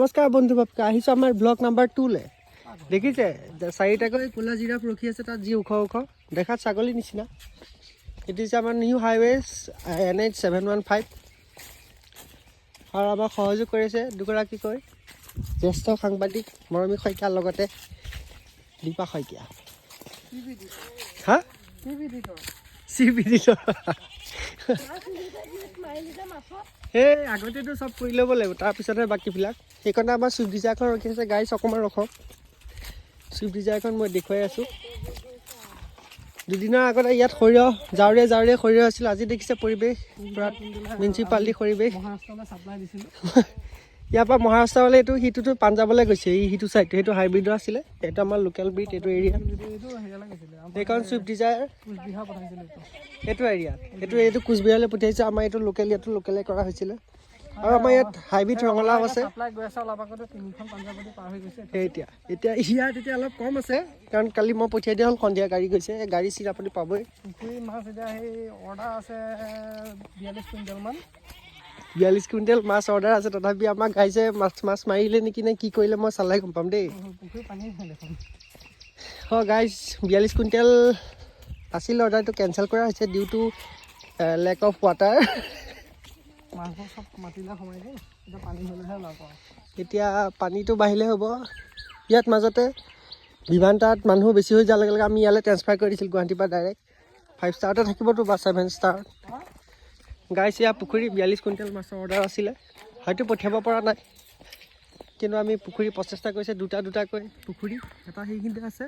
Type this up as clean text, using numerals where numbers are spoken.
নমস্কাৰ বন্ধু বাপকা আহিছোঁ আমাৰ ব্লগ নাম্বাৰ 2 দেখিছে 4টাকৈ ক'লা জিৰাফ ৰখি আছে তাত যি ওখ ওখ দেখাত ছাগলী নিচিনা এটি হৈছে আমাৰ নিউ হাইৱেজ NH 715 আৰু আমাক সহযোগ কৰিছে দুগৰাকীকৈ জ্যেষ্ঠ সাংবাদিক মৰমী শইকীয়াৰ লগতে দীপা শইকীয়া হা এই আগতেতো চব কৰি ল'ব লাগিব তাৰপিছতহে বাকীবিলাক সেইকাৰণে আমাৰ চুইফ্ট ডিজায়াৰখন ৰখি আছে গাড়ী অকণমান ৰখক চুইফ্ট ডিজায়াৰখন মই দেখুৱাই আছোঁ দুদিনৰ আগতে ইয়াত সৰিয়হ জাউৰীয়ে সৰিয়হ আছিল আজি দেখিছে পৰিৱেশ পূৰা মিউনিচিপালিটি পৰিৱেশ ইয়াৰ পৰা মহাৰাষ্ট্ৰলৈ এইটো সিটোতো পাঞ্জাৱলৈ গৈছে এই সিটো চাইডটো সেইটো হাইব্ৰিডৰ আছিলে এইটো আমাৰ লোকেল ব্ৰিড এইটো এৰিয়া সেইখন চুইফ্ট ডিজায়াৰ এইটো এৰিয়াত এইটো কোচবিহাৰলৈ পঠিয়াইছে আমাৰ এইটো লোকেল ইয়াতো লোকেলে কৰা হৈছিলে আৰু আমাৰ ইয়াত হাইব্ৰিড ৰঙালাও আছে এতিয়া ইয়াত এতিয়া অলপ কম আছে কাৰণ কালি মই পঠিয়াই দিয়া হ'ল সন্ধিয়া গাড়ী গৈছে গাড়ী চিট আপুনি পাবই মাছ এতিয়া সেই অৰ্ডাৰ আছে 42 কুইণ্টেলমান 42 কুইণ্টেল মাছ অৰ্ডাৰ আছে তথাপি আমাক গাইছে মাছ মাৰিলে নেকি নে কি কৰিলে মই চালাই গম পাম দেই গাইজ 42 কুইণ্টেল আছিল অৰ্ডাৰটো কেঞ্চেল কৰা হৈছে due to lack of water এতিয়া পানীটো বাঢ়িলে হ'ব ইয়াত মাজতে বিমান তাত মানুহ বেছি হৈ যোৱাৰ লগে লগে আমি ইয়ালৈ ট্ৰেন্সফাৰ কৰি দিছিলোঁ গুৱাহাটীৰ পৰা ডাইৰেক্ট 5 ষ্টাৰতে থাকিবতো বা 7 ষ্টাৰ গাইছ ইয়াৰ পুখুৰী 42 কুইণ্টেল মাছৰ অৰ্ডাৰ আছিলে হয়তো পঠিয়াব পৰা নাই কিন্তু আমি পুখুৰী প্ৰচেষ্টা কৰিছে দুটাকৈ পুখুৰী এটা সেইখিনিতে আছে